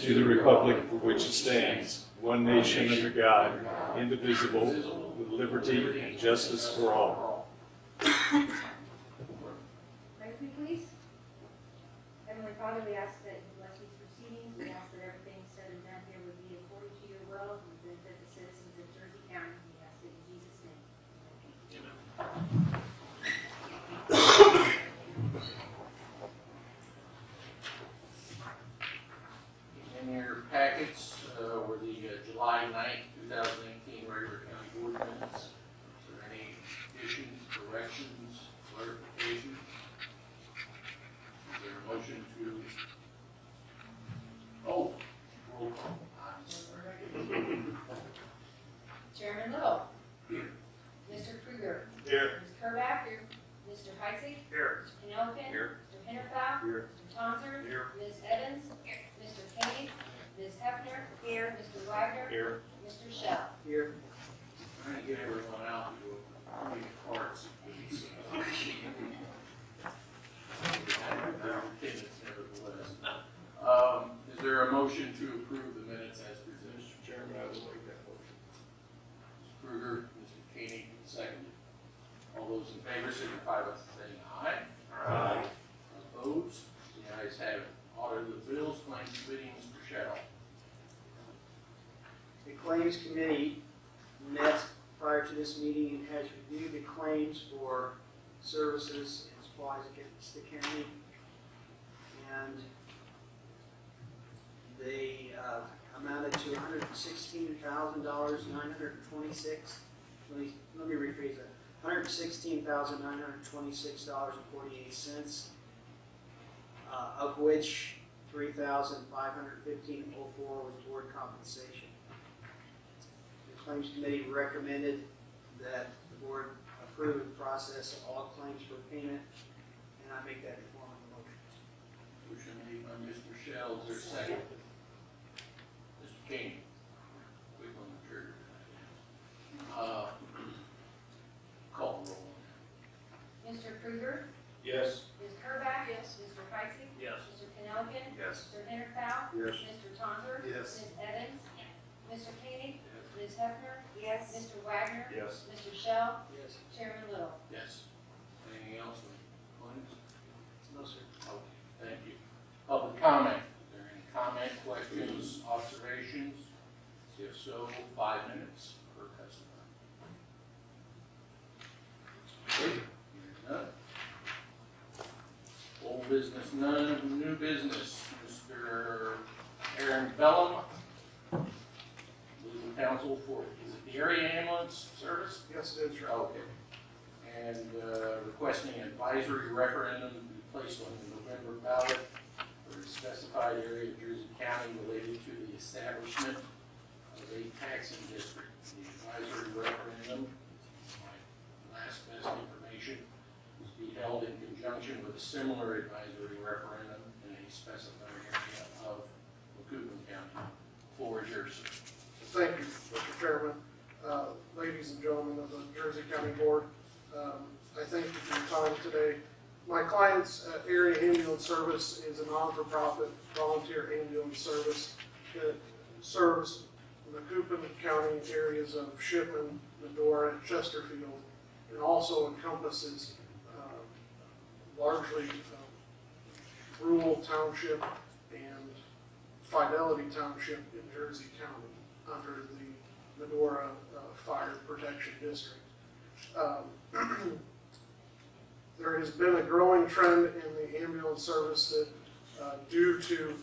to the republic for which it stands, one nation under God, indivisible, with liberty and justice for all. Pray with me, please. Heavenly Father, we ask that you bless these proceedings. We ask that everything said and done here would be according to your will and benefit the citizens of Jersey County. We ask it in Jesus' name. Amen. In your packets were the July 9th, 2018 regular county board minutes. Is there any additions, corrections, clarifications? Is there a motion to? Oh, roll call. Chairman Little. Here. Mr. Krueger. Here. Ms. Kerback. Here. Mr. Heitzig. Here. Mr. Penelkin. Here. Mr. Hinterfeld. Here. Mr. Tonser. Here. Ms. Evans. Here. Mr. Koenig. Ms. Hefner. Here. Mr. Wagner. Here. Mr. Shell. Here. Trying to get everyone out to read cards. Nevertheless. Is there a motion to approve the minutes as presented? Mr. Chairman, I will make that motion. Mr. Krueger, Mr. Koenig, seconded. All those in favor signify by saying aye. Aye. Opposed? The ayes have it. Order the bills, claims committee, Mr. Shell. The Claims Committee met prior to this meeting and has reviewed the claims for services and supplies against the county. And they amounted to $116,926. Let me rephrase that. $116,926.48, of which $3,515.04 was board compensation. The Claims Committee recommended that the board approve and process all claims for payment, and I make that in form of a motion. Motion made by Mr. Shell. Is there a second? Mr. Koenig. Quick on the trigger. Call the roll. Mr. Krueger. Yes. Ms. Kerback. Yes. Mr. Heitzig. Yes. Mr. Penelkin. Yes. Mr. Hinterfeld. Yes. Mr. Tonser. Yes. Ms. Evans. Mr. Koenig. Ms. Hefner. Yes. Mr. Wagner. Yes. Mr. Shell. Yes. Chairman Little. Yes. Anything else with claims? No, sir. Okay, thank you. Public comment. Is there any comment, questions, observations? If so, 5 minutes per customer. Hearing none. Old business, none. New business. Mr. Aaron Bellum, legal counsel for, is it the area ambulance service? Yes, it is, right. Okay. And requesting an advisory referendum to be placed on the November ballot for a specified area of Jersey County related to the establishment of a taxing district. The advisory referendum, my last best information, is to be held in conjunction with a similar advisory referendum in a specified area of Macomb County. Floor is yours, sir. Thank you, Mr. Chairman, ladies and gentlemen of the Jersey County Board. I thank you for your time today. My client's area ambulance service is a non-for-profit volunteer ambulance service that serves the Macomb County areas of Shipman, Medora, and Chesterfield, and also encompasses largely rural township and Fidelity Township in Jersey County under the Medora Fire Protection District. There has been a growing trend in the ambulance service that due to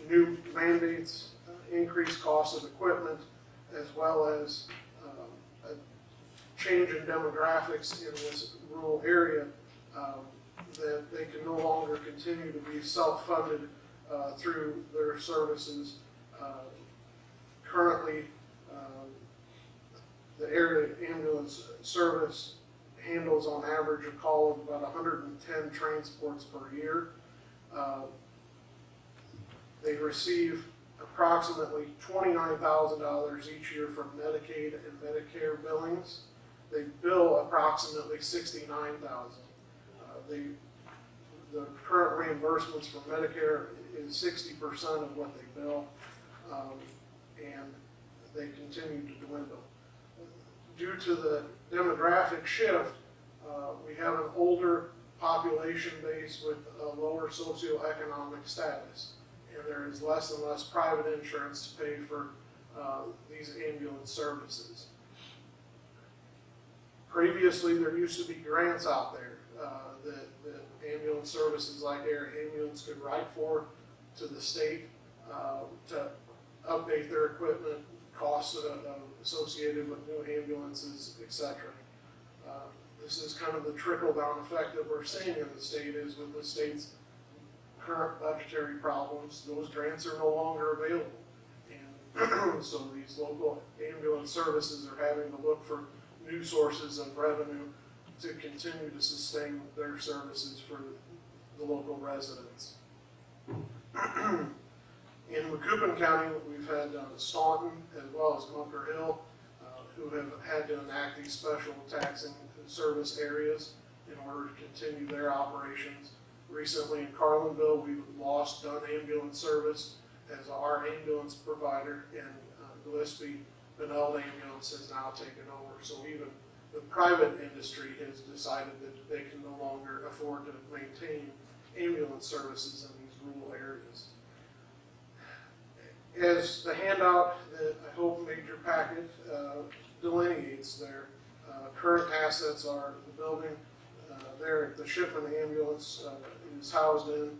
new mandates, increased costs of equipment, as well as a change in demographics in this rural area, that they can no longer continue to be self-funded through their services. Currently, the area ambulance service handles on average a call of about 110 transports per year. They receive approximately $29,000 each year from Medicaid and Medicare billings. They bill approximately $69,000. the current reimbursements from Medicare is 60% of what they bill, and they continue to dwindle. Due to the demographic shift, we have an older population base with a lower socioeconomic status, and there is less and less private insurance to pay for these ambulance services. Previously, there used to be grants out there that ambulance services like Air Ambulance could write for to the state to update their equipment, costs associated with new ambulances, etc. This is kind of the trickle-down effect that we're seeing in the state, is with the state's current budgetary problems, those grants are no longer available. And so these local ambulance services are having to look for new sources of revenue to continue to sustain their services for the local residents. In Macoupin County, we've had Staunton as well as Bunker Hill, who have had to enact these special taxing service areas in order to continue their operations. Recently in Carlinville, we've lost Dunn Ambulance Service as our ambulance provider, and Gillespie Beneld Ambulance has now taken over. So even the private industry has decided that they can no longer afford to maintain ambulance services in these rural areas. As the handout that I hope made your packet delineates, their current assets are the building there at the Shipman Ambulance is housed in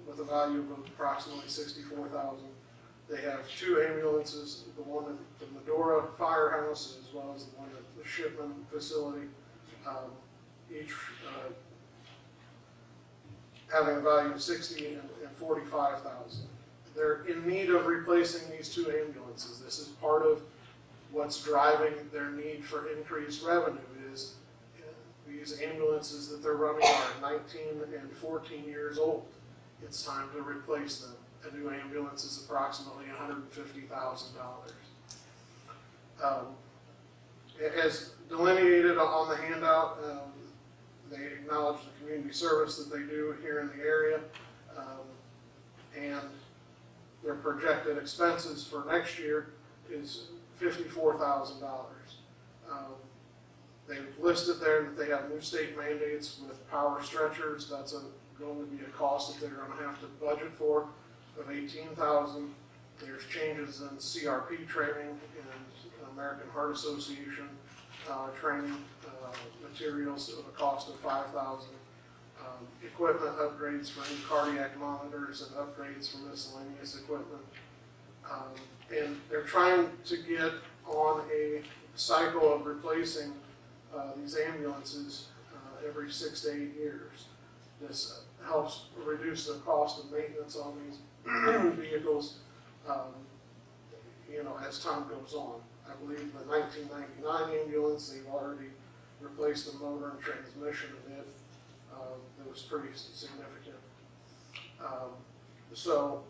with a value of approximately $64,000. They have two ambulances, the one at the Medora Firehouse as well as the one at the Shipman facility, each having a value of $60,000 and $45,000. They're in need of replacing these two ambulances. This is part of what's driving their need for increased revenue, is these ambulances that they're running are 19 and 14 years old. It's time to replace them. A new ambulance is approximately $150,000. As delineated on the handout, they acknowledge the community service that they do here in the area, and their projected expenses for next year is $54,000. They've listed there that they have new state mandates with power stretchers. That's going to be a cost that they're going to have to budget for of $18,000. There's changes in CRP training and American Heart Association training materials at a cost of $5,000. Equipment upgrades for new cardiac monitors and upgrades for miscellaneous equipment. And they're trying to get on a cycle of replacing these ambulances every 6 to 8 years. This helps reduce the cost of maintenance on these vehicles, as time goes on. I believe the 1999 ambulance, they've already replaced the motor and transmission in it. That was pretty significant. So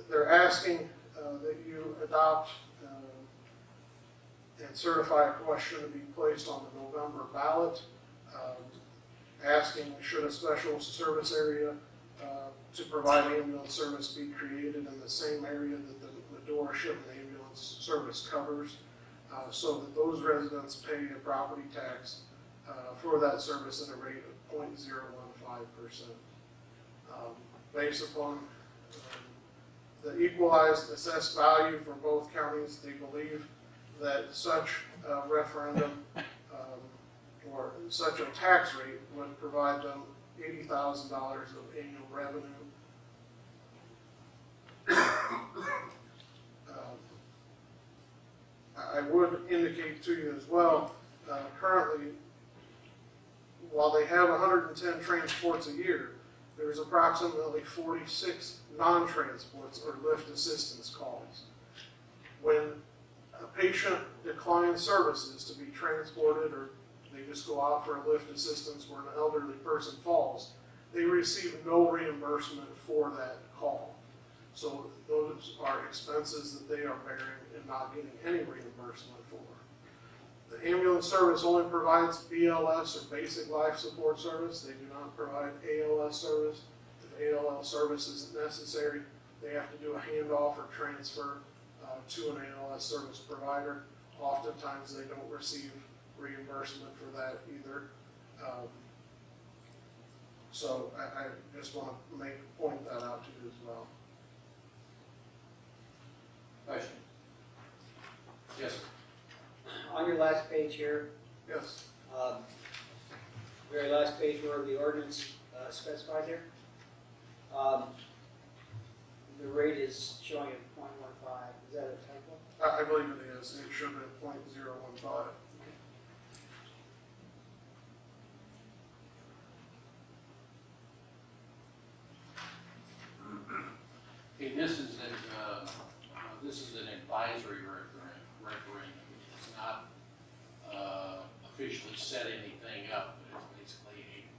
they're asking that you adopt and certify a question to be placed on the November ballot, asking should a special service area to provide ambulance service be created in the same area that the Medora Shipman Ambulance Service covers, so that those residents pay a property tax for that service at a rate of 0.015%. Based upon the equalized assessed value for both counties, they believe that such a referendum or such a tax rate would provide them $80,000 of annual revenue. I would indicate to you as well, currently, while they have 110 transports a year, there's approximately 46 non-transports or lift assistance calls. When a patient declines services to be transported, or they just go out for a lift assistance where an elderly person falls, they receive no reimbursement for that call. So those are expenses that they are bearing and not getting any reimbursement for. The ambulance service only provides BLS or basic life support service. They do not provide ALS service. If ALS service isn't necessary, they have to do a handoff or transfer to an ALS service provider. Oftentimes they don't receive reimbursement for that either. So I just want to point that out to you as well. Question? Yes, sir. On your last page here, Yes. very last page where the ordinance specified here, the rate is showing at 0.15. Is that a typo? I believe it is. It should have been 0.015. Okay, this is an advisory referendum. It's not officially set anything up, but it's basically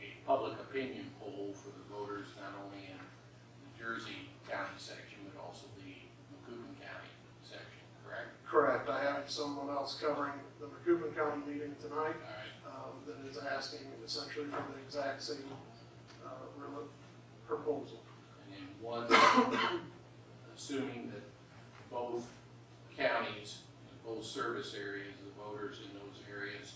a public opinion poll for the voters, not only in the Jersey County section, but also the Macoupin County section, correct? Correct. I have someone else covering the Macoupin County meeting tonight All right. that is asking essentially for the exact same proposal. And then one, assuming that both counties, both service areas, the voters in those areas,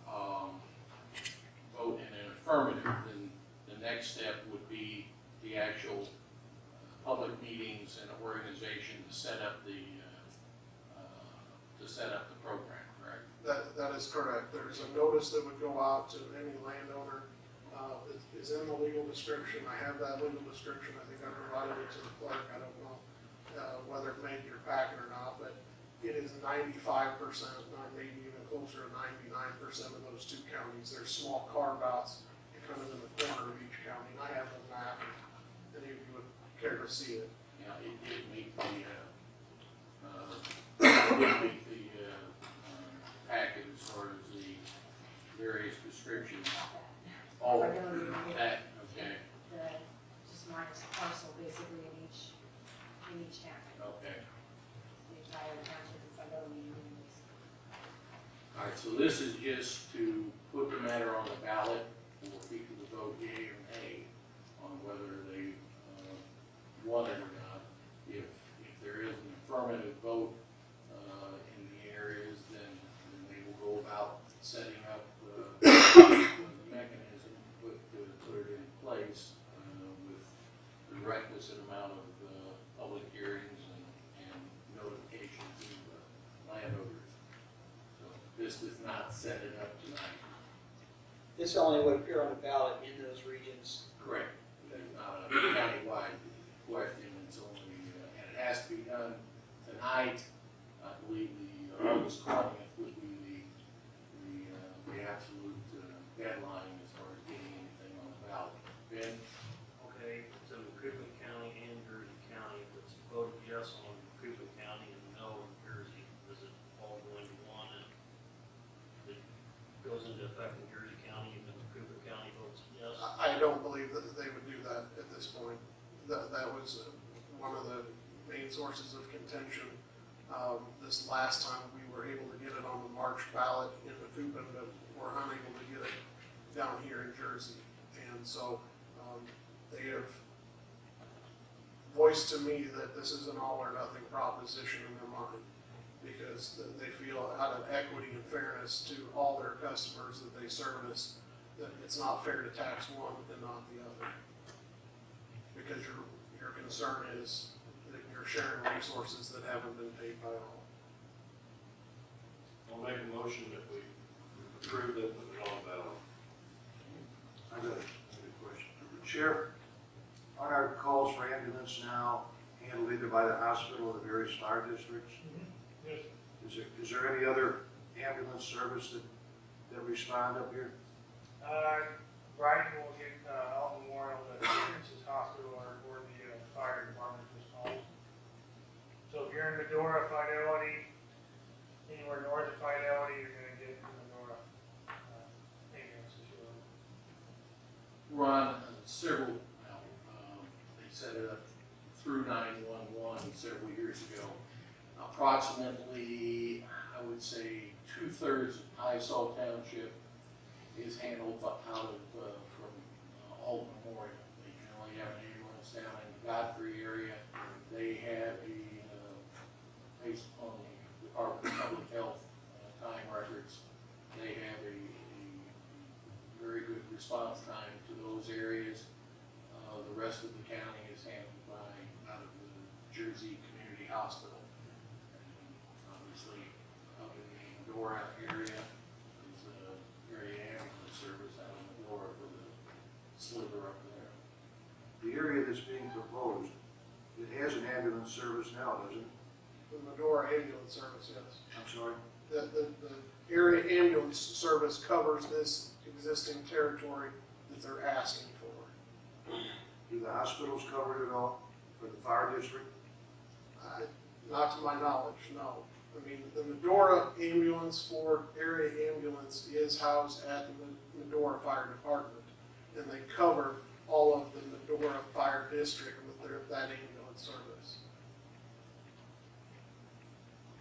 vote in an affirmative, then the next step would be the actual public meetings and organization to set up the program, correct? That is correct. There's a notice that would go out to any landowner. It's in the legal description. I have that legal description. I think I provided it to the clerk. I don't know whether it made your packet or not, but it is 95%, not maybe even closer to 99% of those two counties. There's small carve-outs kind of in the corner of each county. And I have the map if any of you would care to see it. Yeah, it did meet the packet as far as the various descriptions. Oh, that, okay, Just minus parcel basically in each town. okay. The entire township is like, oh, you need this. All right, so this is just to put the matter on the ballot for people to vote yea or nay on whether they want it or not. If there is an affirmative vote in the areas, then they will go about setting up the mechanism to put it in place with the requisite amount of public hearings and notification to landowners. So this does not set it up tonight. This only would appear on the ballot in those regions. Correct. It's not a countywide question. It's only, and it has to be done tonight. I believe the August 20th would be the absolute deadline as far as getting anything on the ballot. Ben? Okay, so Macoupin County and Jersey County, if it's voted yes on Macoupin County and no on Jersey, does it all go into one and it goes into effect in Jersey County and then Macoupin County votes yes? I don't believe that they would do that at this point. That was one of the main sources of contention. This last time we were able to get it on the March ballot in Macoupin, but we're unable to get it down here in Jersey. And so they have voiced to me that this is an all or nothing proposition in their mind, because they feel out of equity and fairness to all their customers that they service, that it's not fair to tax one and not the other. Because your concern is that you're sharing resources that haven't been paid by all. I'll make a motion that we approve that with it on the ballot. I got a question. Sheriff, aren't our calls for ambulance now handled either by the hospital or the various fire districts? Yes. Is there any other ambulance service that respond up here? Brian will get, Alton Memorial, the Texas Hospital, or the fire department responds. So if you're in Medora, Fidelity, anywhere north of Fidelity, you're gonna get Medora, ambulance facility. Ron, several, they set it up through 911 several years ago. Approximately, I I would say 2/3 of Highsall Township is handled out of, from Alton Memorial. They generally have an ambulance down in the Godfrey area. They have based on the Department of Public Health time records, they have a very good response time to those areas. The rest of the county is handled out of the Jersey Community Hospital. And obviously, up in the Medora area is a area ambulance service out of Medora for the sliver up there. The area that's being proposed, it has an ambulance service now, doesn't it? The Medora Ambulance Service, yes. I'm sorry? The area ambulance service covers this existing territory that they're asking for. Do the hospitals cover it at all, or the fire district? Not to my knowledge, no. I mean, the Medora ambulance for area ambulance is housed at the Medora Fire Department, and they cover all of the Medora Fire District with that ambulance service.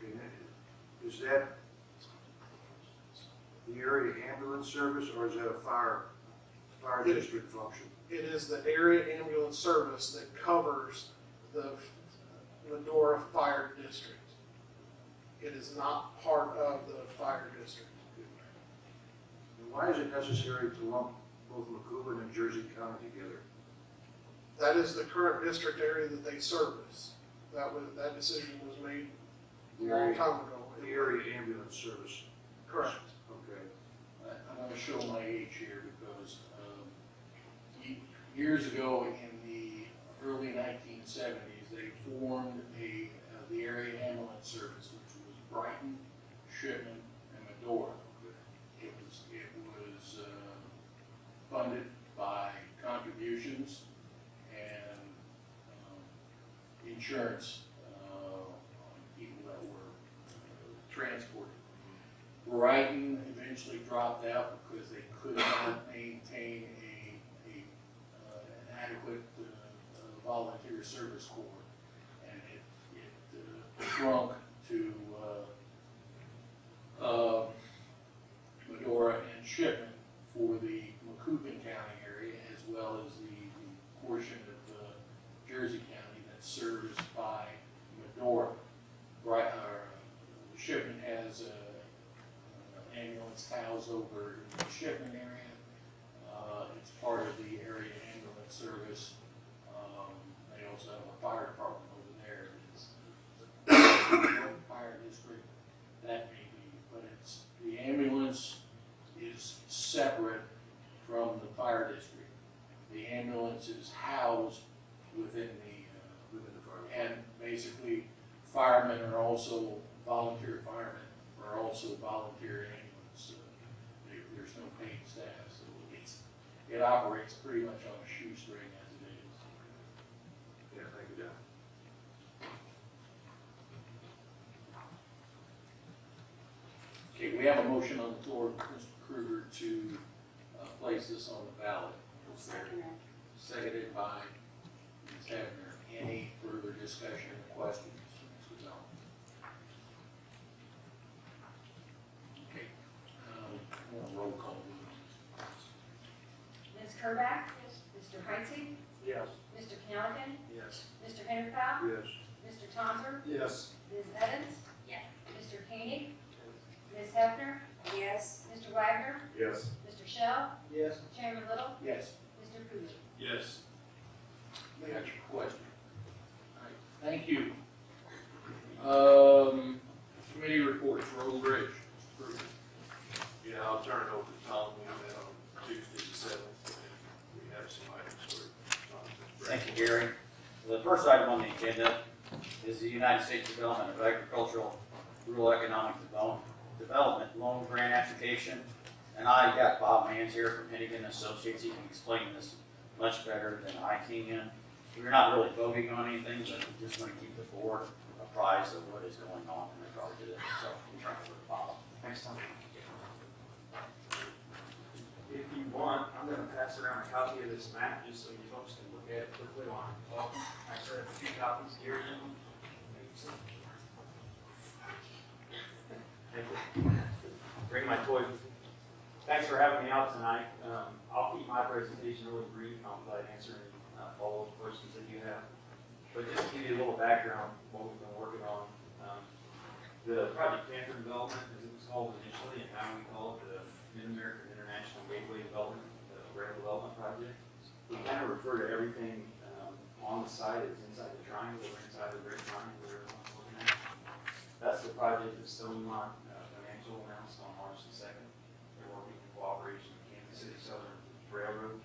Okay, is that the area ambulance service, or is that a fire district function? It is the area ambulance service that covers the Medora Fire District. It is not part of the fire district. And why is it necessary to lump both Macoupin and Jersey County together? That is the current district area that they service. That decision was made a long time ago. The area ambulance service. Correct. Okay. I'm going to show my age here because years ago in the early 1970s, they formed the area ambulance service, which was Brighton, Shipman, and Medora. It was funded by contributions and insurance on people that were transported. Brighton eventually dropped out because they could not maintain an adequate volunteer service corps, and it shrunk to Medora and Shipman for the Macoupin County area, as well as the portion of Jersey County that's serviced by Medora. Shipman has an ambulance housed over in the Shipman area. It's part of the area ambulance service. They also have a fire department over there. It's fire district, that may be, but it's the ambulance is separate from the fire district. The ambulance is housed within the fire, and basically firemen are also volunteer firemen are also volunteer ambulance. There's no paid staff, so it operates pretty much on a shoestring as it is. Yeah, thank you, John. Okay, we have a motion on the floor, Mr. Kruger, to place this on the ballot. Seconded by Ms. Hefner. Any further discussion or questions? Mr. Bell? Okay, roll call. Ms. Kerback? Mr. Heisey? Yes. Mr. Callaghan? Yes. Mr. Henderfout? Yes. Mr. Tonser? Yes. Ms. Evans? Yes. Mr. Koenig? Ms. Hefner? Yes. Mr. Wagner? Yes. Mr. Shell? Yes. Chairman Little? Yes. Mr. Kruger? Yes. That's your question. All right, thank you. Committee reports, Road and Bridge. Yeah, I'll turn it over to Tom. We met on Tuesday the 7th. We have some items for Tom. Thank you, Gary. The first item on the agenda is the United States Development of Agricultural Rural Economic Development Loan Grant Application. And I got Bob Mans here from Hennigan Associates. He can explain this much better than I can. We're not really voting on anything, but we just want to keep the board apprised of what is going on in regard to this. So I'm trying to follow. Thanks, Tom. If you want, I'm going to pass around a copy of this map just so you folks can look at it quickly while I'm talking. I actually have 2 copies here. Bring my toys. Thanks for having me out tonight. I'll keep my presentation really brief, and I'll be glad to answer any follow-up questions that you have. But just to give you a little background, what we've been working on. The Project Panther development, as it was called initially, and now we call it the Mid-American International Gateway Development, the Rail Development Project. We kind of refer to everything on the site as inside the triangle or inside the Great Triangle, whatever everyone's looking at. That's the project that Stonemont Financial announced on March the 2nd. They're working in cooperation with Kansas City Southern Railroad.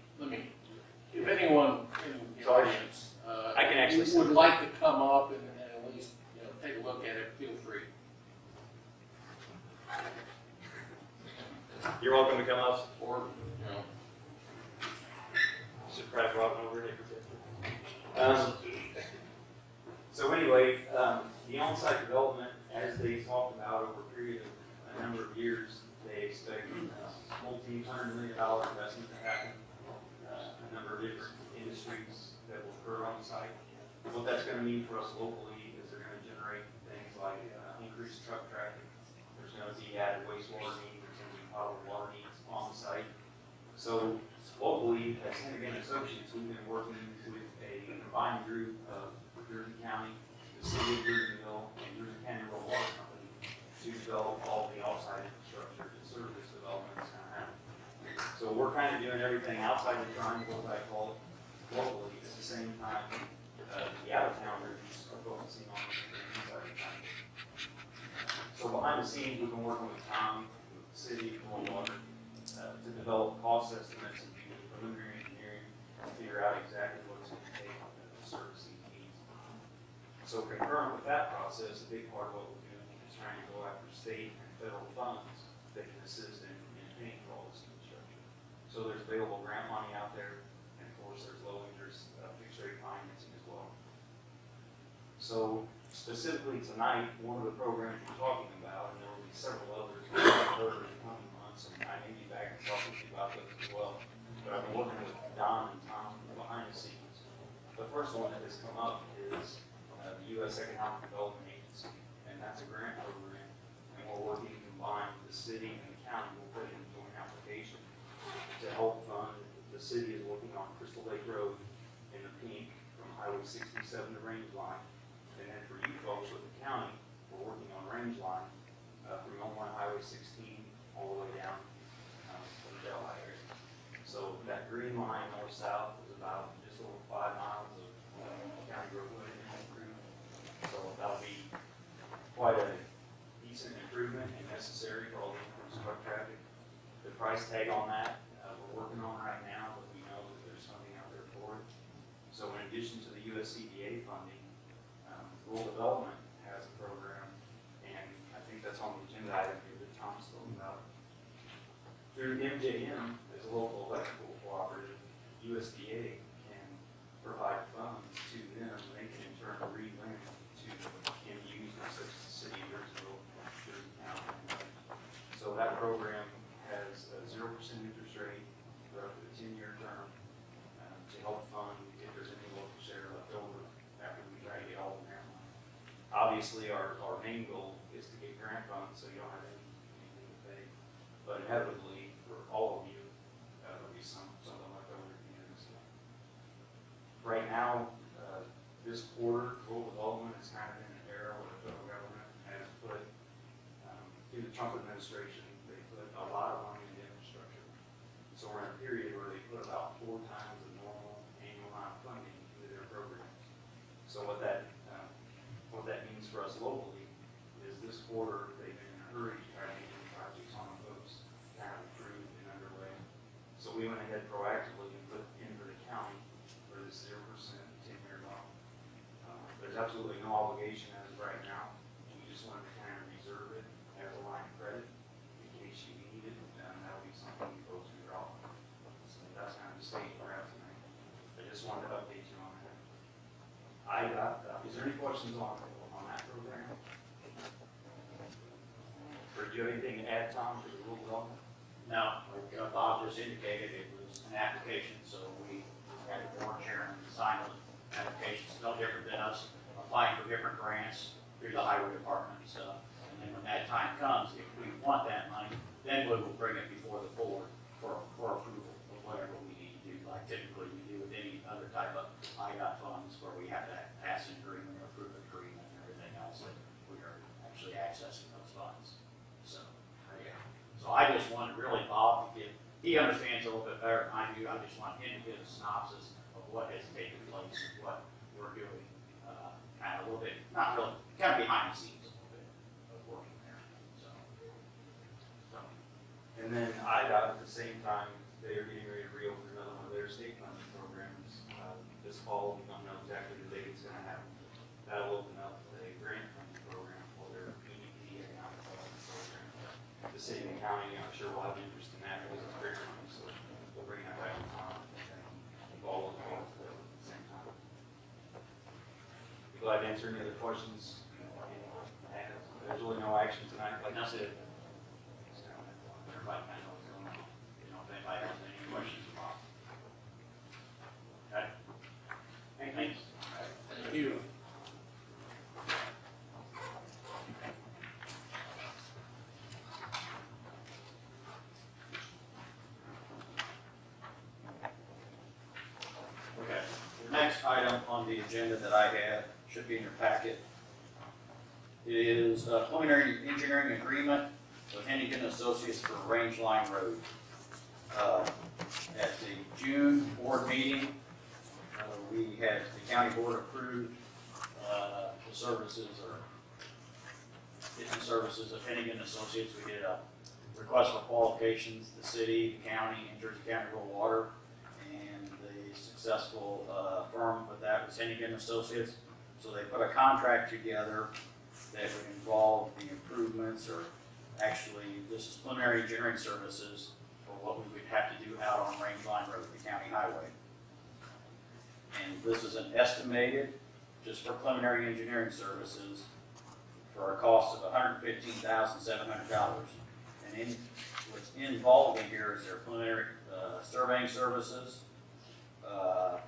If anyone in the audience, I can actually would like to come up and at least, take a look at it, feel free. You're welcome to come up or, should crack Robin over here. So anyway, the on-site development, as they talked about over a period of a number of years, they expect multi-$100 million investment to happen. A number of different industries that will occur on site. What that's going to mean for us locally is they're going to generate things like increased truck traffic. There's going to be added wastewater needs. There's going to be potable water needs on site. So locally, at Hennigan Associates, we've been working with a combined group of Jersey County, the City of Jerseyville, and Jersey County Rural Water Company to develop all the offsite infrastructure to serve this development that's going to happen. So we're kind of doing everything outside the triangle, as I call it, locally. At the same time, the out-of-towners are focusing on everything inside the triangle. So behind the scenes, we've been working with Tom, with the city, Rural Water, to develop cost estimates and do preliminary engineering and figure out exactly what it's going to take to service these needs. So concurrent with that process, a big part of what we're doing is trying to go after state and federal funds that can assist in paying for all this construction. So there's available grant money out there, and of course there's low interest fixed rate financing as well. So specifically tonight, one of the programs we're talking about, and there will be several others that will occur in the coming months, and I may be back and talk with you about those as well. But I've been working with Don and Tom behind the scenes. The first one that has come up is the U.S. Economic Development Agency, and that's a grant program, and we're working to combine the city and the county. We'll put in a joint application to help fund. The city is working on Crystal Lake Road in the pink from Highway 67 to Range Line. And then for you folks with the county, we're working on Range Line from Illinois Highway 16 all the way down to the Delhi area. So that green line north-south is about just over 5 miles of county roadway improvement. So that'll be quite a decent improvement and necessary for all the increased truck traffic. The price tag on that, we're working on right now, but we know that there's funding out there for it. So in addition to the USCDA funding, Rural Development has a program, and I think that's on the agenda item here that Tom spoke about. Through MJM, as a local electrical cooperative, USDA can provide funds to them, and they can in turn re-lend to end users such as the city of Jerseyville, Jersey County. So that program has a 0% interest rate for up to a 10-year term to help fund if there's any local share left over after we try to get all the grant money. Obviously, our main goal is to get grant funds so you don't have anything to pay. But inevitably, for all of you, there'll be something left over at the end of this month. Right now, this quarter, rural development is kind of in an era where the federal government has put, through the Trump administration, they put a lot of money into infrastructure. So we're in a period where they put about 4 times the normal annual amount of funding into their programs. So what that means for us locally is this quarter they've been in a hurry to try to get new projects on the books, kind of approved and underway. So we went ahead proactively and put in for the county for this 0% 10-year loan. There's absolutely no obligation as of right now. We just wanted to kind of reserve it as a line of credit in case you need it, and that'll be something you folks can draw on. So that's kind of the state we're at tonight. I just wanted to update you on that. Is there any questions on that program? Or do you have anything to add, Tom, to the rural development? No, like Bob just indicated, it was an application, so we had a board chairman sign the application. It's no different than us applying for different grants through the highway department, and And when that time comes, if we want that money, then we will bring it before the board for approval of whatever we need to do, like typically we do with any other type of IDOT funds where we have to pass an agreement or approve an agreement and everything else that we are actually accessing those funds. So, yeah. So I just wanted really Bob to he understands a little bit better than I do. I just want him to give a synopsis of what has taken place and what we're doing, kind of a little bit, not really, kind of behind the scenes a little bit of working there. So. And then IDOT, at the same time, they are getting ready to reopen another one of their state funding programs this fall. We don't know exactly the date it's going to happen. That'll open up a grant funding program for their EDP economic development program. The city and county, I'm sure, will have interest in that because it's grant money, so we'll bring that back in time and involve both at the same time. Be glad to answer any other questions. There's really no action tonight, like I said. Everybody kind of knows what's going on. You know, if anybody has any questions about it. Okay? Thanks. Thank you. Okay. The next item on the agenda that I have should be in your packet is a preliminary engineering agreement with Hennigan Associates for Range Line Road. At the June board meeting, we had the county board approved the services or different services of Hennigan Associates. We did a request for qualifications, the city, the county, and Jersey County Rural Water, and the successful firm with that was Hennigan Associates. So they put a contract together that would involve the improvements, or actually this is preliminary engineering services for what we would have to do out on Range Line Road, the county highway. And this is an estimated, just for preliminary engineering services, for a cost of $115,700. And what's involved in here is their preliminary surveying services,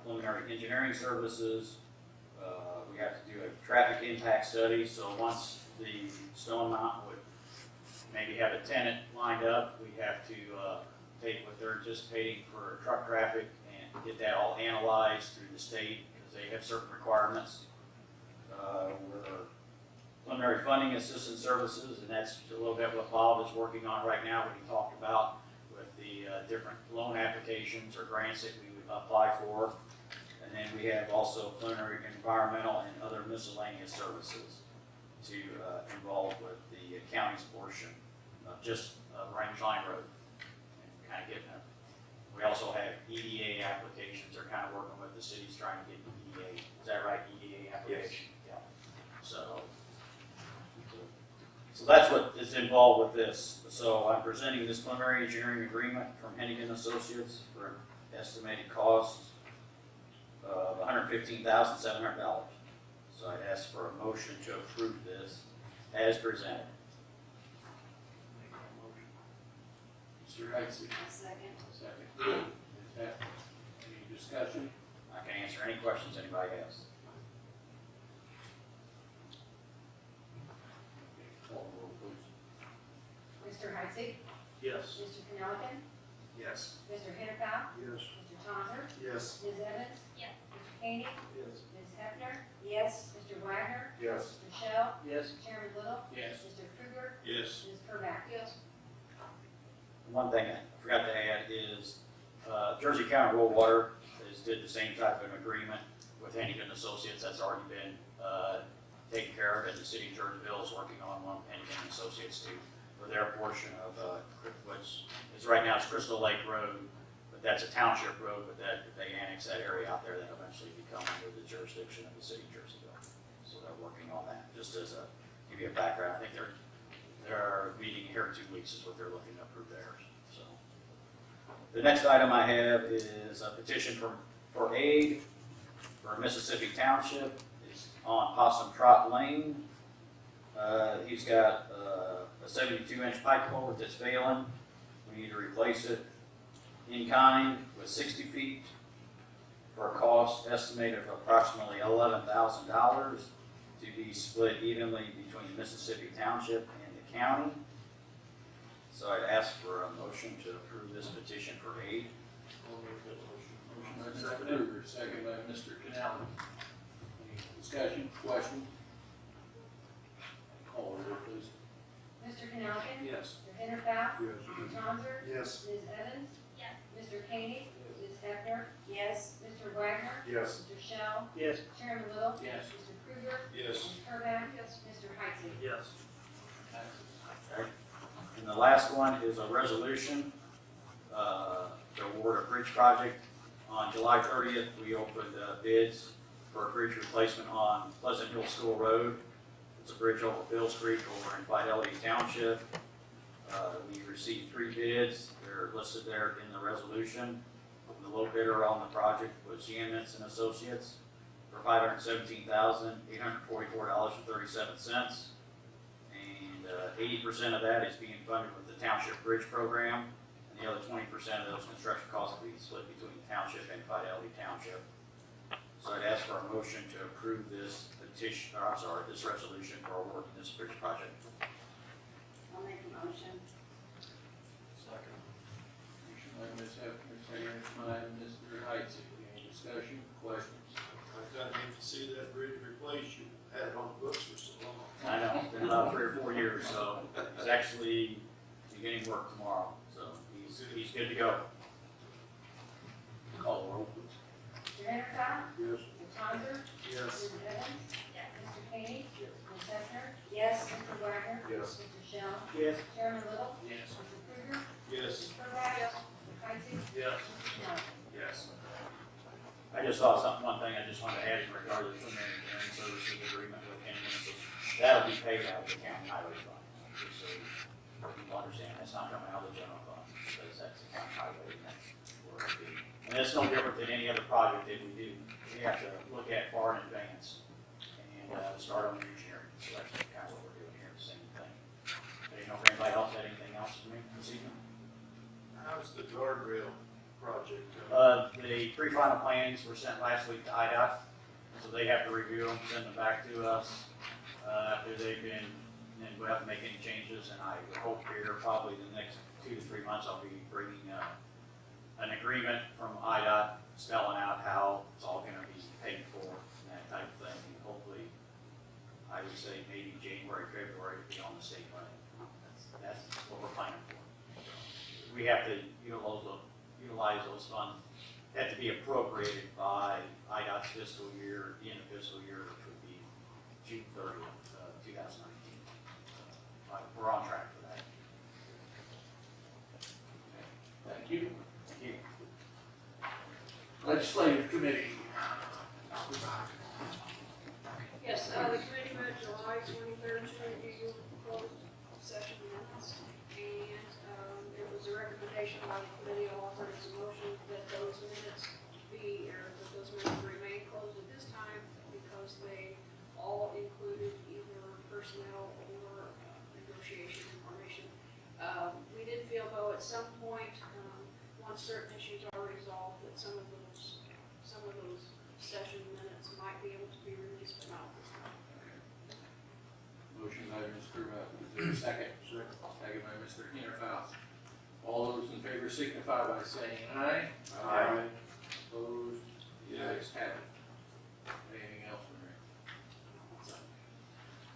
preliminary engineering services. We have to do a traffic impact study, so once the Stone Mountain would maybe have a tenant lined up, we have to take what they're anticipating for truck traffic and get that all analyzed through the state, because they have certain requirements. Preliminary funding assistance services, and that's a little bit what Bob is working on right now, what he talked about with the different loan applications or grants that we would apply for. And then we have also preliminary environmental and other miscellaneous services to involve with the county's portion of just Range Line Road. And kind of getting we also have EDA applications. They're kind of working with the cities trying to get EDA. Is that right? EDA application? Yes. Yeah. So that's what is involved with this. So I'm presenting this preliminary engineering agreement from Hennigan Associates for an estimated cost of $115,700. So I'd ask for a motion to approve this as presented. Make that motion. Mr. Heitz. Second. Second. Is that any discussion? I can answer any questions anybody has. Call the roll, please. Mr. Heisig? Yes. Mr. Cannelligan? Yes. Mr. Hennepin? Yes. Mr. Tonser? Yes. Ms. Evans? Yes. Mr. Koenig? Yes. Ms. Hefner? Yes. Mr. Wagner? Yes. Mr. Shell? Yes. Chairman Little? Yes. Mr. Krueger? Yes. Ms. Purback? Yes. One thing I forgot to add is Jersey County Rural Water did the same type of agreement with Hennigan Associates. That's already been taken care of, and the city of Jerseyville is working on one with Hennigan Associates too for their portion of which is right now it's Crystal Lake Road, but that's a township road. But that if they annex that area out there, that eventually become under the jurisdiction of the city of Jerseyville. So they're working on that. Just as a give you a background, I think they're meeting here in 2 weeks is what they're looking to approve theirs. So the next item I have is a petition for aid for Mississippi Township. It's on Possum Trot Lane. He's got a 72-inch pipe culvert that's failing. We need to replace it in kind with 60 feet for a cost estimated of approximately $11,000 to be split evenly between Mississippi Township and County. So I'd ask for a motion to approve this petition for aid. I'll make that motion. Motion by Mr. Krueger, second by Mr. Canal. Any discussion, question? Call the roll, please. Mr. Canoughan? Yes. Mr. Hennepeth? Yes. Mr. Tonser? Yes. Ms. Evans? Yes. Mr. Koenig? Ms. Hefner? Yes. Mr. Wagner? Yes. Mr. Shell? Yes. Chairman Little? Yes. Mr. Krueger? Yes. Ms. Carback? Yes. Mr. Heisey? Yes. Okay. And the last one is a resolution to award a bridge project. On July 30th, we opened bids for a bridge replacement on Pleasant Hill School Road. It's a bridge over Fields Creek over in Fidelity Township. We received 3 bids. They're listed there in the resolution. The low bidder on the project was Yamitz and Associates for $517,844.37. And 80% of that is being funded with the Township Bridge Program. And the other 20% of those construction costs will be split between Township and Fidelity Township. So I'd ask for a motion to approve this petition, or I'm sorry, this resolution for awarding this bridge project. I'll make a motion. Second. Motion by Ms. Hefner, second by Mr. Heitz. Any discussion, questions? I kind of hate to see that bridge replaced. You had it on the books for so long. I know, it's been about 3 or 4 years, so he's actually beginning work tomorrow, so he's good to go. Call the roll, please. Mr. Hennepeth? Yes. Mr. Tonser? Yes. Ms. Evans? Yes. Mr. Koenig? Ms. Hefner? Yes. Mr. Wagner? Yes. Mr. Shell? Yes. Chairman Little? Yes. Mr. Krueger? Yes. Ms. Carback? Mr. Heisey? Yes. Mr. Canoughan? Yes. I just saw one thing I just wanted to add in regard to the preliminary engineering services agreement with him. That'll be paid out of the county highway fund. Just so you understand, that's not coming out of the general fund, because that's the county highway, and that's where it'll be. And it's no different than any other project that we do. We have to look at far in advance and start on the engineering. So that's kind of what we're doing here, the same thing. I don't know if anybody else had anything else for me this evening. How's the guardrail project? The pre-final plans were sent last week to IDOT, so they have to review them, send them back to us. After they've been, and then we'll have to make any changes, and I would hope here probably the next 2 to 3 months, I'll be bringing an agreement from IDOT spelling out how it's all gonna be paid for, and that type of thing. And hopefully, I would say maybe January, February, to be on the state money. That's what we're planning for. We have to utilize those funds, have to be appropriated by IDOT's fiscal year, the end of fiscal year, which would be June 30th, 2019. We're on track for that. Thank you. Thank you. Legislative Committee. Yes, the committee met July 23rd to review closed session minutes, and it was a recommendation by the committee, I'll offer as a motion that those minutes remain closed at this time because they all included either personnel or negotiation information. We did feel though at some point, once certain issues are resolved, that some of those session minutes might be able to be released, but not this time. Motion by Mr. Is there a second? Second by Mr. Hennepeth. All those in favor signify by saying aye. Aye. Opposed? The ayes have it. Anything else, Mary?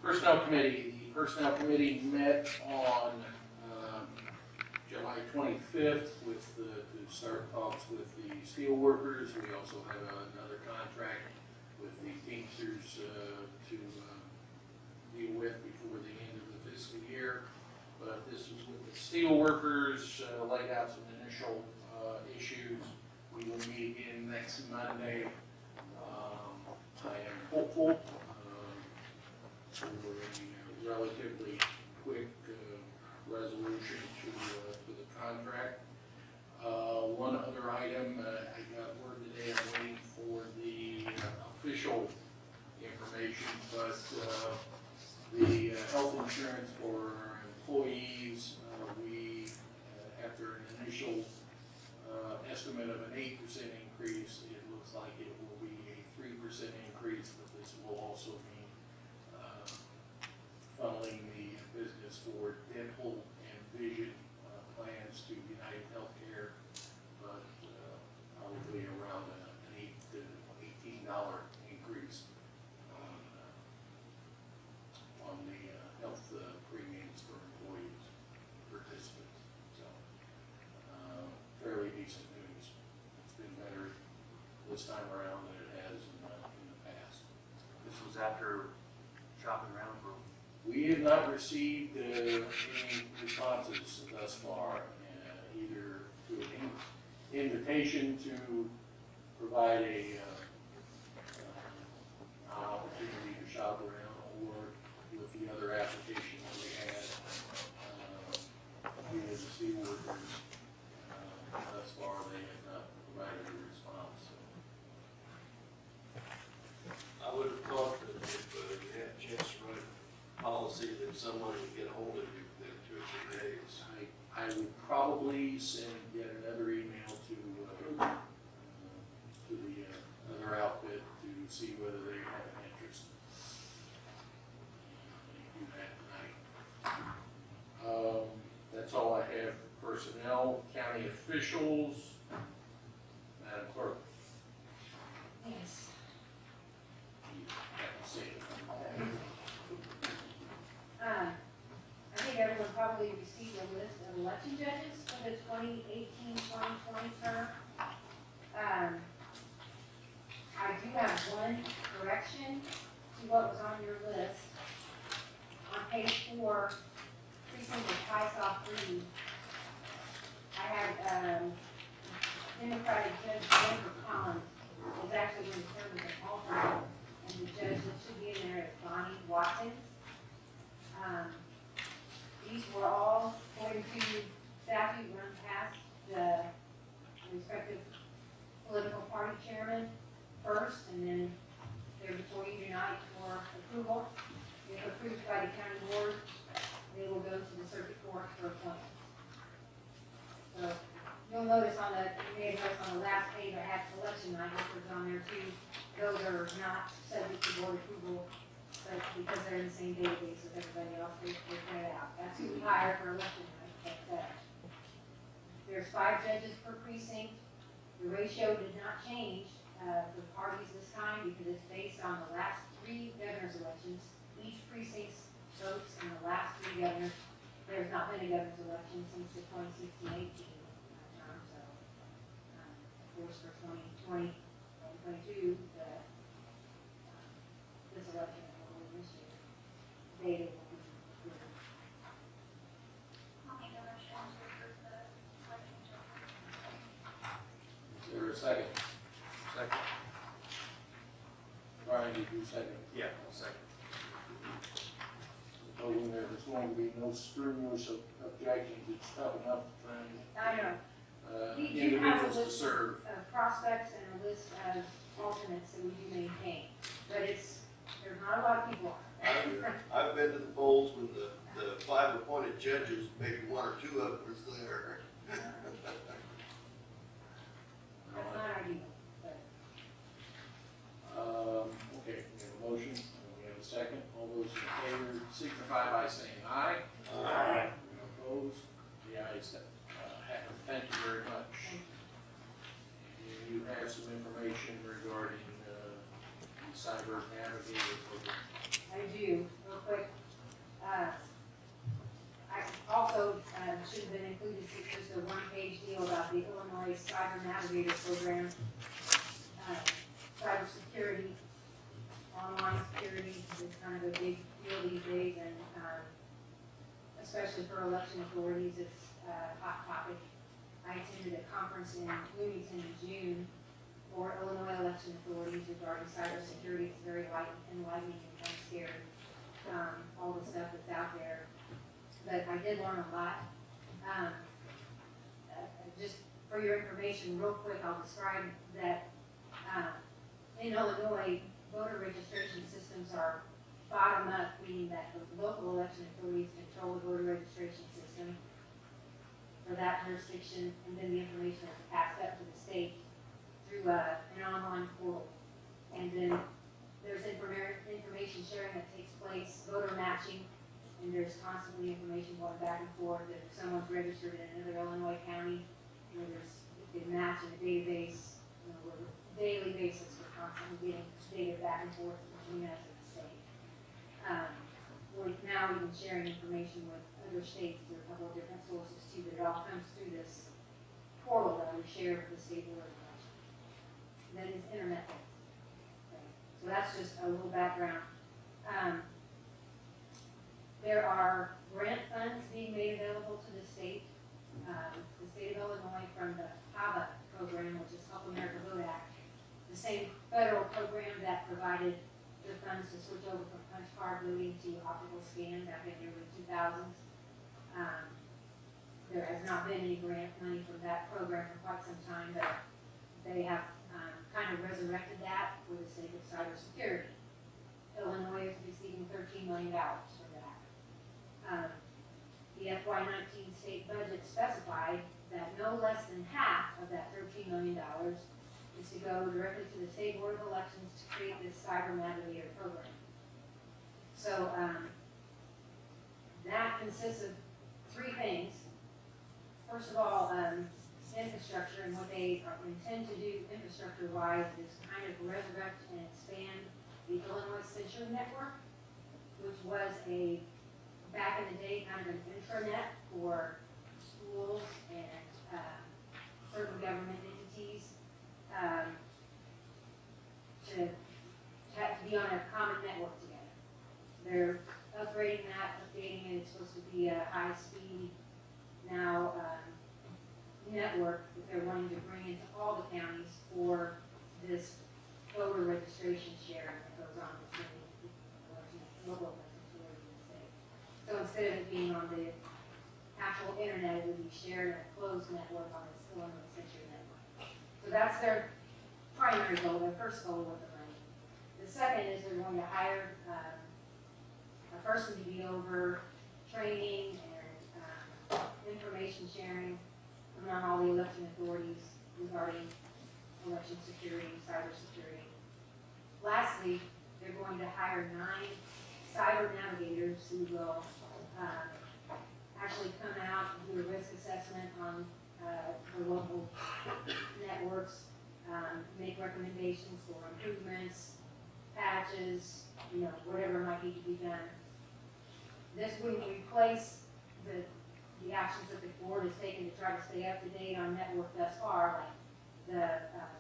Personnel Committee. The Personnel Committee met on July 25th to start talks with the steel workers. We also have another contract with the Teamsters to deal with before the end of the fiscal year. But this was with the steel workers, laid out some initial issues. We will meet again next Monday. I am hopeful for a relatively quick resolution to the contract. One other item, I got word today, I'm waiting for the official information, but the health insurance for our employees, we, after an initial estimate of an 8% increase, it looks like it will be a 3% increase, but this will also mean funneling the business forward after shopping around for them? We have not received any responses thus far, either to an invitation to provide an opportunity to shop around, or with the other application that we had, we had the C workers. Thus far, they have not provided a response. I would have thought that if you had a chance to write a policy, that someone would get a hold of you within 2 or 3 days. I would probably send yet another email to the other outfit to see whether they have an interest. Do that tonight. That's all I have for personnel, county officials. Madam Clerk, Yes. you have to say it. I think everyone probably received a list of election judges for the 2018-2020 term. I do have one correction to what was on your list. On page 4, precinct of Tysoff 3, I had, Democratic Judge Denver Collins was actually going to serve as an alternate, and the judge that should be in there is Bonnie Watkins. These were all according to statute run past the respective political party chairman first, and then they're before you tonight for approval. If approved by the county board, they will go to the circuit court for appointment. So you'll notice on the, you may have noticed on the last page, I have election night workers on there too. Those are not subject to board approval, but because they're in the same database with everybody else, they print it out. That's who we hire for election night. But, there's 5 judges per precinct. The ratio did not change for parties this time because it's based on the last 3 governor's elections. Each precinct votes in the last 3 governors. There's not been a governor's election since the 2016-18 term. So, of course, for 2020, 2022, this election this year, data will be good. I'll make a motion to approve the election judges. Is there a second? Second. Brian, did you second? Yeah, I'll second. So when there's going to be no strenuous objections, it's tough enough to find I know. You have a individuals to list serve. of prospects and a list of alternates that we do maintain, but there's not a lot of people on it. I've been to the polls when the 5 appointed judges, maybe 1 or 2 of them was there. That's not ideal, but Okay, we have a motion, and we have a second. All those in favor signify by saying aye. Aye. Opposed? The ayes have it. Thank you very much. And you have some information regarding the cyber navigator program. I do, real quick. I also should have been included just a one-page deal about the Illinois Cyber Navigator Program. Cybersecurity, online security is kind of a big deal these days, and especially for election authorities, it's a hot topic. I attended a conference in Bloomington in June for Illinois election authorities regarding cybersecurity. It's very enlightening and kind of scary, all the stuff that's out there. But I did learn a lot. Just for your information, real quick, I'll describe that in Illinois, voter registration systems are bottom-up, meaning that the local election authorities control the voter registration system for that jurisdiction, and then the information is passed up to the state through an online portal. And then there's information sharing that takes place, voter matching, and there's constantly information going back and forth. If someone's registered in another Illinois county, where there's a match in a database, where on a daily basis we're constantly getting data back and forth between us and the state. We're now even sharing information with other states through a couple of different sources too, but it all comes through this portal that we share with the state board of election. That is internet based. Okay. So that's just a little background. There are grant funds being made available to the state of Illinois from the HABA program, which is Help America Vote Act, the same federal program that provided the funds to switch over from punch card voting to optical scan back in the early 2000s. There has not been any grant money from that program for quite some time, but they have kind of resurrected that for the sake of cybersecurity. Illinois is receiving $13 million from that. The FY19 state budget specified that no less than half of that $13 million is to go directly to the State Board of Elections to create this Cyber Navigator program. So that consists of three things. First of all, infrastructure, and what they intend to do infrastructure-wise is kind of resurrect and expand the Illinois Censure Network, which was back in the day, kind of an intranet for schools and certain government entities to be on a common network together. They're upgrading that, updating it. It's supposed to be a high-speed now network that they're wanting to bring into all the counties for this voter registration sharing that goes on between local elections in the state. So instead of it being on the actual internet, it would be shared in a closed network on this Illinois Censure Network. So that's their primary goal, their first goal with the money. The second is they're going to hire a person to be over training and information sharing among all the election authorities regarding election security, cyber security. Lastly, they're going to hire 9 cyber navigators who will actually come out and do a risk assessment on the local networks, make recommendations for improvements, patches, whatever might need to be done. This wouldn't replace the actions that the board has taken to try to stay up to date on network thus far, like the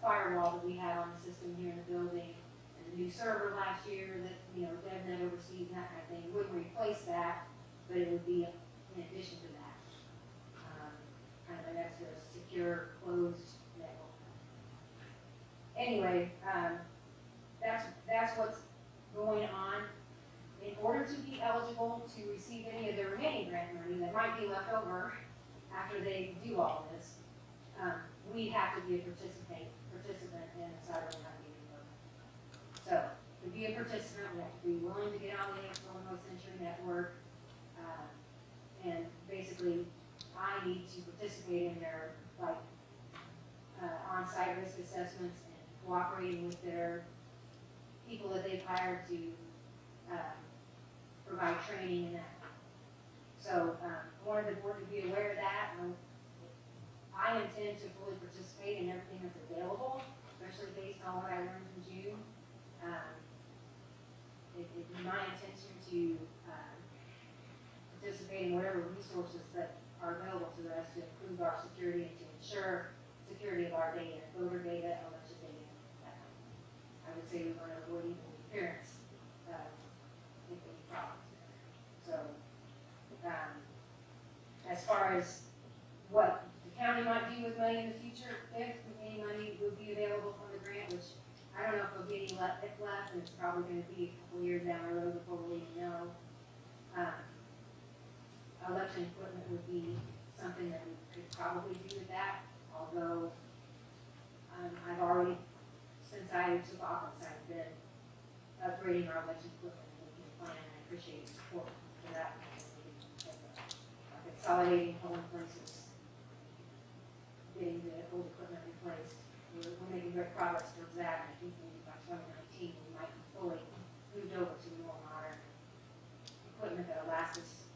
firewall that we had on the system here in the building, and the new server last year that DevNet oversees and that kind of thing. It wouldn't replace that, but it would be in addition to that, kind of an extra secure, closed network. Anyway, that's what's going on. In order to be eligible to receive any of the remaining grant money that might be left over after they do all of this, we have to be a participant in a cyber navigating program. So to be a participant, we have to be willing to get on the Illinois Censure Network, and basically I need to participate in their on-site risk assessments and cooperating with their people that they've hired to provide training in that. So I wanted the board to be aware of that. I intend to fully participate in everything that's available, especially based on what I learned in June. It'd be my intention to participate in whatever resources that are available to us to improve our security and to ensure security of our data, voter data, election data, that kind of thing. I would say we want to avoid even the appearance of any problems there. So, as far as what the county might do with money in the future, if any money would be available from the grant, which I don't know if there'll be any left, and it's probably going to be a couple years down the road before we even know. Election equipment would be something that we could probably do with that, although I've already, since I took office, I've been upgrading our election equipment and making a plan, and I appreciate your support for that. Consolidating polling places, getting the old equipment replaced. We're making great progress towards that, and I think maybe by 2019 we might be fully moved over to more modern equipment that will last us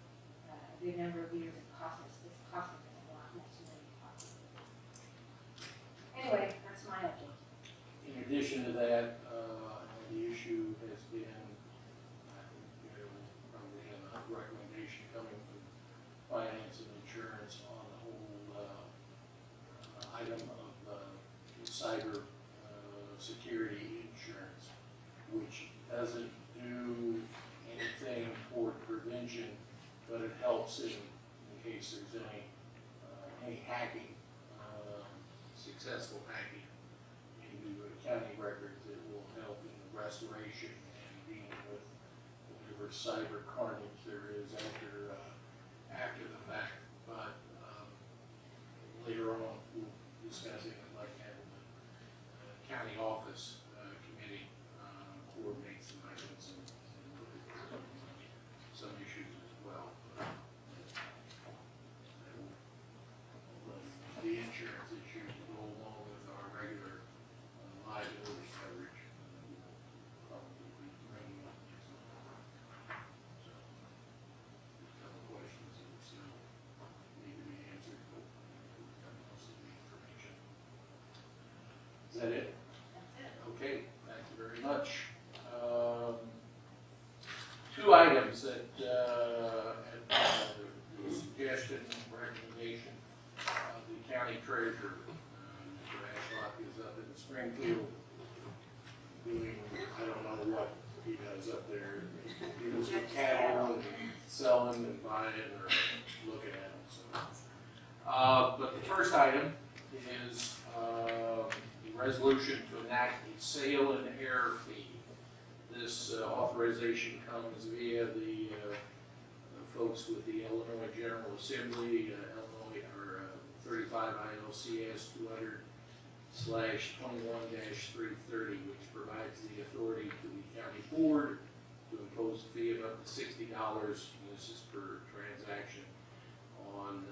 a good number of years and it's costing us a lot, not too many costs. Anyway, that's my update. In addition to that, the issue has been, I think, probably a recommendation coming from finance and insurance on the whole item of cyber security insurance. We doesn't do anything toward prevention, but it helps in case there's any hacking, successful hacking into county records. It will help in the restoration and dealing with whatever cyber carnage there is after the fact. But later on, we'll discuss it. I'd like to have the county office committee coordinate some items and look at some issues as well. The insurance issue will go along with our regular liability coverage. We'll probably be bringing up next month. So, just a couple of questions that still need to be answered, but we've got most of the information. Is that it? That's it. Okay, thank you very much. Two items that, at the suggestion, recommendation of the county treasurer. Mr. Ashlock is up in Springfield doing, I don't know what he does up there. He deals with cattle and selling and buying or looking at them, so. But the first item is, the resolution to enact a sale and air fee. This authorization comes via the folks with the Illinois General Assembly, Illinois, or 35 ILCS 200/21-330, which provides the authority to the county board to impose a fee of up to $60, and this is per transaction, on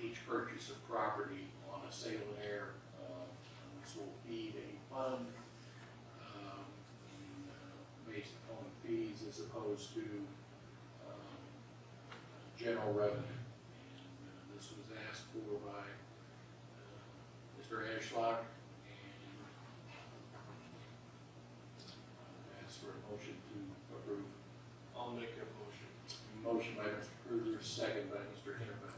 each purchase of property on a sale and air. This will feed a fund based upon fees as opposed to general revenue. And this was asked for by Mr. Ashlock, and asked for a motion to approve. I'll make a motion. Motion by Mr. Krueger, second by Mr. Hinterfeld.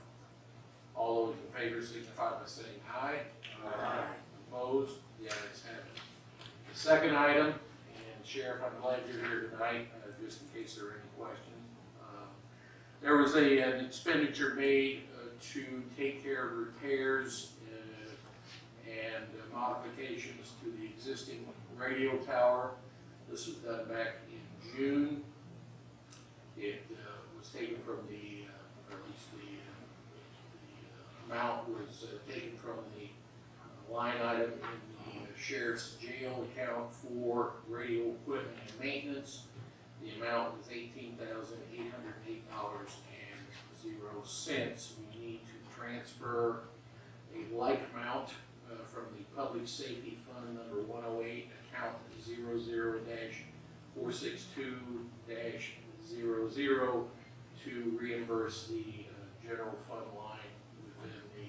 All those in favor signify by saying aye. Aye. Opposed? The ayes have it. The second item, and Sheriff, I'm glad you're here tonight, just in case there are any questions. There was an expenditure made to take care of repairs and modifications to the existing radio tower. This was done back in June. It was taken from the, or at least the amount was taken from the line item in the sheriff's jail account for radio equipment and maintenance. The amount was $18,808.00. We need to transfer a like amount from the Public Safety Fund number 108, account 00-462-00 to reimburse the general fund line within the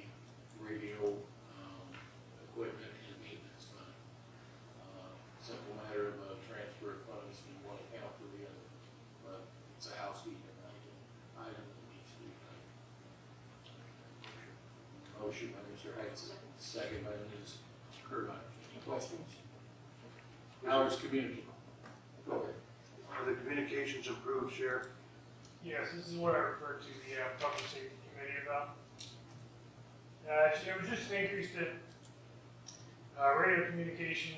radio equipment and maintenance fund. Simple matter of transfer of funds from one account to the other, but it's a housekeeping item that needs to be done. Motion by Mr. Heights, second by Ms. Curley. Any questions? Howard's community. Go ahead. Are the communications improved, Sheriff? Yes, this is what I referred to the Public Safety Committee about. It was just an increase that radio communication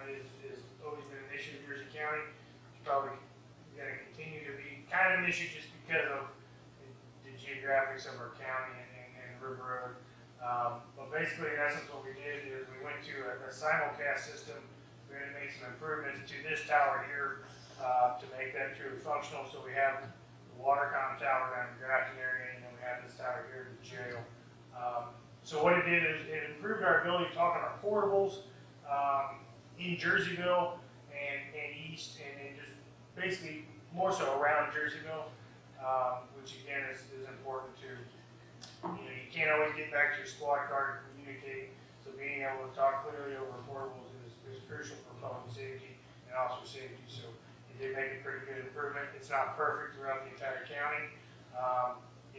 is always been an issue in Jersey County. It's probably going to continue to be kind of an issue just because of the geographics of our county and River Road. But basically, in essence, what we did is we went to a simulcast system. We're going to make some improvements to this tower here to make that truly functional. So we have the Watercom tower down in the Grafton area, and then we have this tower here at the jail. So what it did is it improved our ability to talk on our portables in Jerseyville and east, and just basically more so around Jerseyville, which again is important to, you can't always get back to your squad car to communicate, so being able to talk clearly over portables is crucial for public safety and officer safety. So it did make a pretty good improvement. It's not perfect throughout the entire county.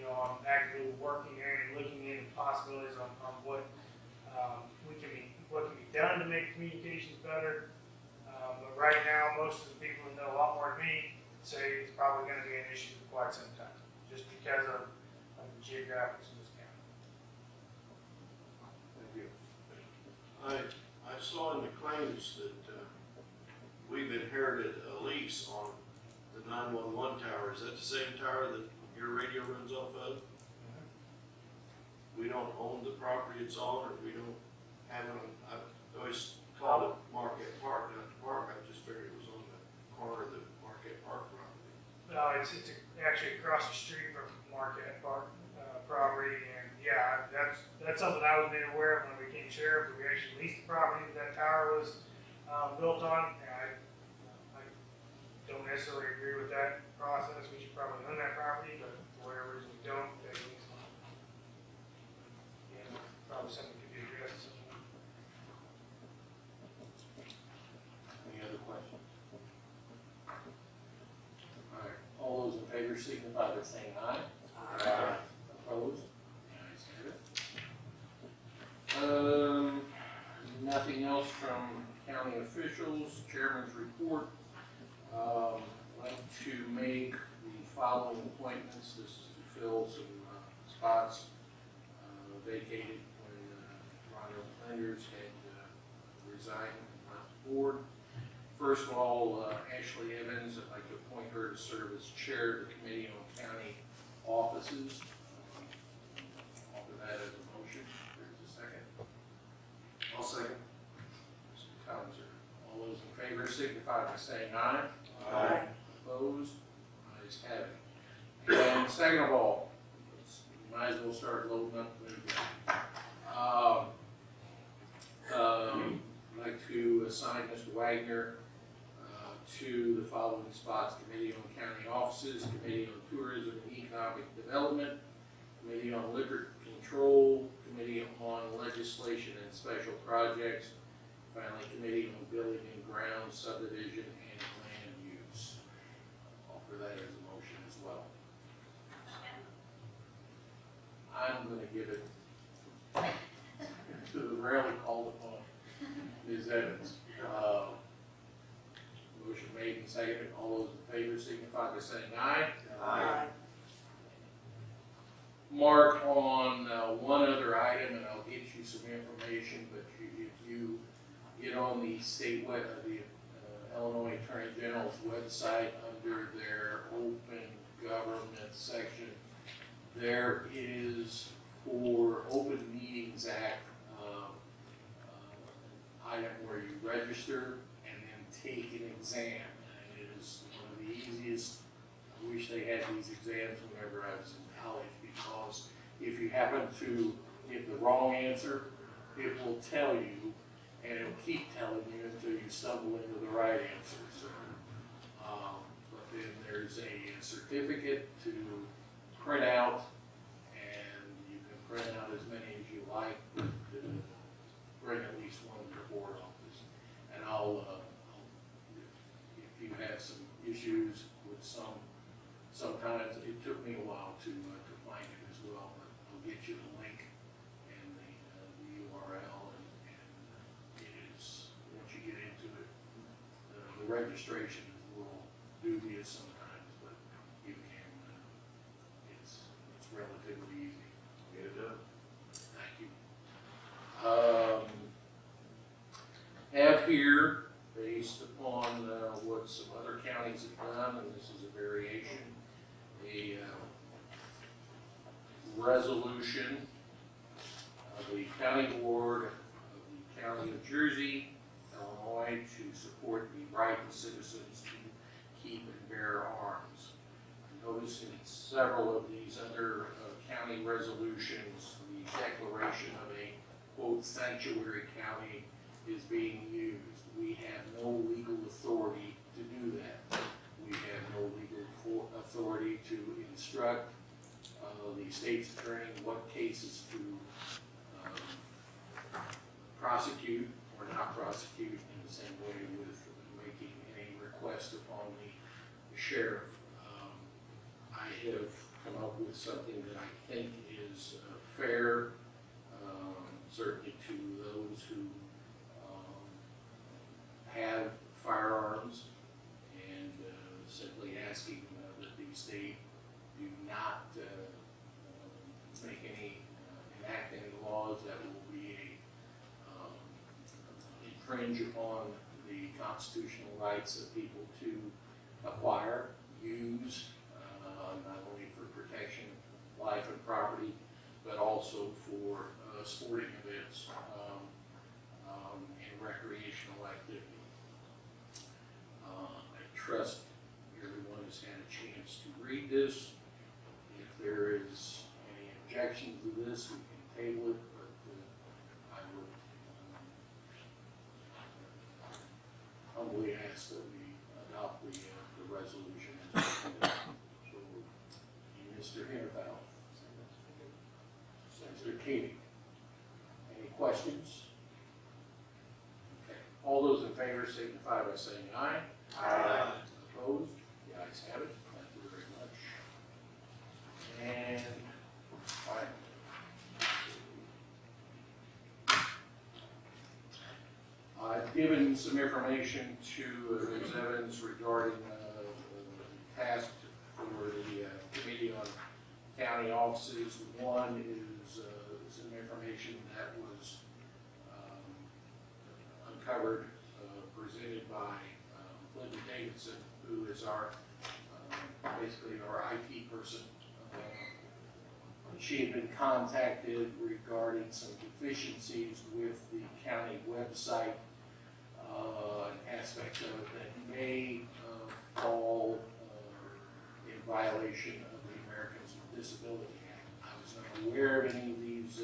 I'm actively working there and looking into possibilities on what can be done to make communications better. But right now, most of the people who know a lot more than me say it's probably gonna be an issue for quite some time, just because of the geographics of this county. Thank you. I saw in the claims that, we've inherited a lease on the 911 tower. Is that the same tower that your radio runs off of? We don't own the property it's on, or we don't have it on, I've always called it Marquette Park, not the park. I just figured it was on the corner of the Marquette Park property. No, it's actually across the street from Marquette Park, property, and yeah, that's something I was made aware of when we became sheriff, we actually leased the property that tower was, built on, and I don't necessarily agree with that process, we should probably own that property, but for whatever reason we don't, that means, yeah, probably something could be addressed. Any other questions? All right, all those in favor signify by saying aye. Aye. Opposed? Ayes have it. Nothing else from county officials, chairman's report. Like to make the following appointments. This is to fill some spots vacated when Rondo Flinders had resigned and left the board. First of all, Ashley Evans, I'd like to appoint her to serve as chair of the Committee on County Offices. Offer that as a motion. There's a second. I'll second. Mr. Cowser. All those in favor signify by saying aye. Aye. Opposed? Ayes have it. And second of all, might as well start loading up the new guy. I'd like to assign Mr. Wagner to the following spots: Committee on County Offices, Committee on Tourism and Economic Development, Committee on Liquor Control, Committee on Legislation and Special Projects, finally, Committee on Building and Grounds, Subdivision, and Land Use. Offer that as a motion as well. I'm going to give it to the rarely called upon Ms. Evans. Motion made and seconded. All those in favor signify by saying aye. Aye. Mark on one other item, and I'll get you some information, but if you get on the Illinois Attorney General's website under their open government section, there is for Open Meetings Act item where you register and then take an exam. And it is one of the easiest. I wish they had these exams whenever I was in college, because if you happen to get the wrong answer, it will tell you, and it'll keep telling you until you stumble into the right answer. So, but then there's a certificate to print out, and you can print out as many as you like, but bring at least one to the board office. And if you have some issues with sometimes it took me a while to find it as well, but I'll get you the link and the URL, and it is, once you get into it, the registration is a little dubious sometimes, but you can, it's relatively easy. Get it done. Thank you. Have here, based upon what some other counties have done, and this is a variation, a resolution of the County Board of the County of Jersey, Illinois, to support the right of citizens to keep and bear arms. I notice in several of these other county resolutions, the declaration of a, quote, sanctuary county is being used. We have no legal authority to do that. We have no legal authority to instruct the state's attorney what cases to prosecute or not prosecute, in the same way with making any request upon the sheriff. I have come up with something that I think is fair, certainly to those who have firearms asking that the state do not make any, enact any laws that will be infringe upon the constitutional rights of people to acquire, use, not only for protection of life and property, but also for sporting events and recreational activity. I trust everyone has had a chance to read this. If there is any objection to this, we can table it, but I would humbly ask that we adopt the resolution as presented. So, Mr. Hinterfeld. Mr. Keating. Any questions? Okay. All those in favor signify by saying aye. Aye. Opposed? The ayes have it. Thank you very much. And I've given some information to Ms. Evans regarding the task for the Committee on County Offices. One is some information that was uncovered, presented by Linda Davidson, who is our, basically our IT person. She had been contacted regarding some deficiencies with the county website, an aspect of it that may fall in violation of the Americans with Disability Act. I was not aware of any of these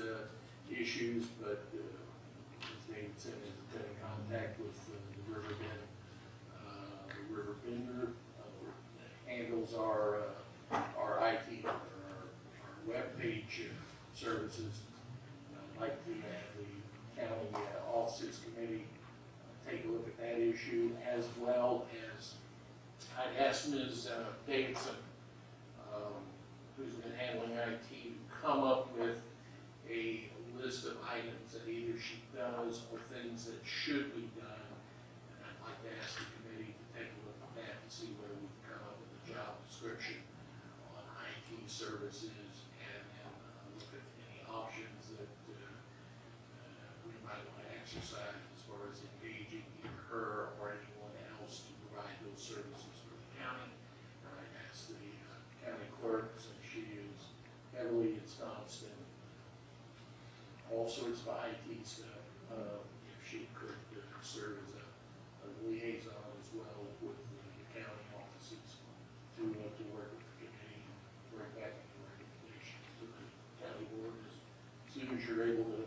issues, but Ms. Davidson has been in contact with the river bender that handles our IT, our web page services. I'd like the county offices committee take a look at that issue, as well as I'd asked Ms. Davidson, who's been handling IT, to come up with a list of items that either she does or things that should be done. And I'd like to ask the committee to take a look at that and see whether we can come up with a job description on IT services, and then look at any options that we might want to exercise as far as engaging either her or anyone else to provide those services for the county. I asked the county clerk, since she is heavily ensconced in all sorts of IT stuff, if she could serve as a liaison as well with the county offices to work with the committee and bring back any recommendations to the county board as soon as you're able to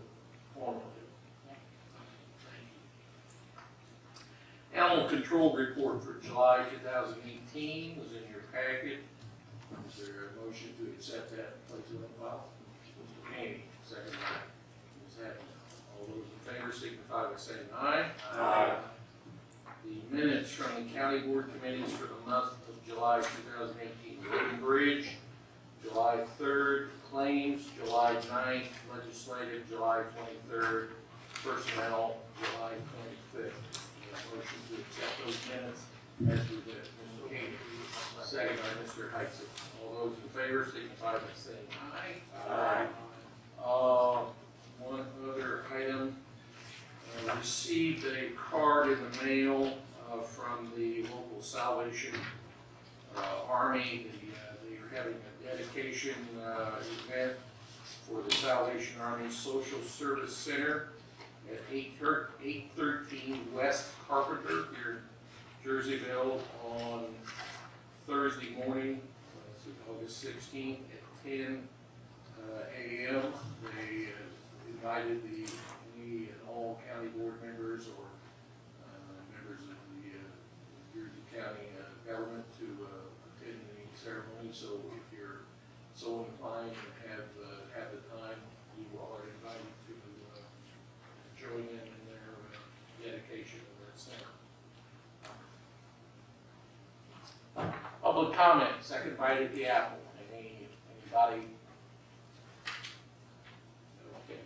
formally. Thank you. Animal control report for July 2018 was in your packet. Is there a motion to accept that and place it on file? Mr. Kane, second by Ms. Hatton. All those in favor signify by saying aye. Aye. The minutes from the county board committees for the month of July 2018. Road and Bridge, July 3rd. Claims, July 9th. Legislative, July 23rd. Personnel, July 25th. Motion to accept those minutes as presented. Mr. Kane, second by Mr. Heitzer. All those in favor signify by saying aye. Aye. One other item. Received a card in the mail from the local Salvation Army. They are having a dedication event for the Salvation Army Social Service Center at 813 West Carpenter here in Jerseyville on Thursday morning, August 16th at 10 a.m. They invited me and all county board members or members of the Jersey County government to attend the ceremony. So if you're so inclined and have the time, you are invited to join in their dedication of that center. Public comment, second bite at the apple. Anybody? Okay.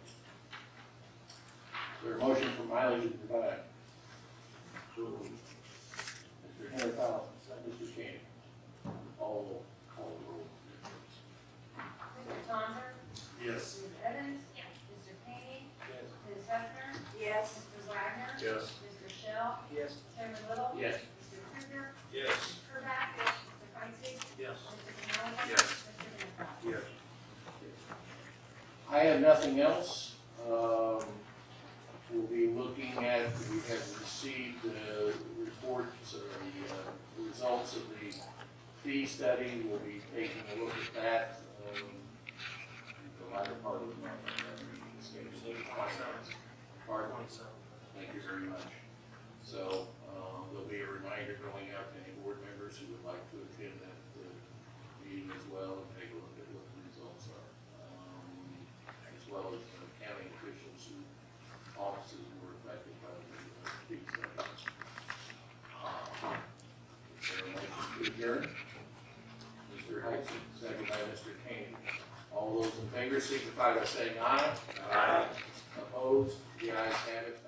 Is there a motion for mileage and provide? Mr. Henry Collins, Mr. King. call the roll. Mr. Tonser? Yes. Ms. Evans? Yes. Mr. King? Yes. Ms. Hefner? Yes. Mr. Wagner? Yes. Mr. Shell? Yes. Chairman Little? Yes. Mr. Krueger? Yes. Mr. Herbeck? Mr. Heisey? Yes. Mr. Canales? Yes. Mr. Minnicott? Yes. I have nothing else. We'll be looking at, we have received the reports, the results of the fee study. We'll be taking a look at that, the latter part of the month. Pardon? Thank you very much. So, there'll be a reminder going out to any board members who would like to attend that meeting as well and take a look at what the results are. As well as the county officials who offices were affected by the fee study. Is there a motion to adjourn? Mr. Hudson, second by Mr. Kane. All those in favor signify by saying aye. Aye. Opposed? The ayes have it.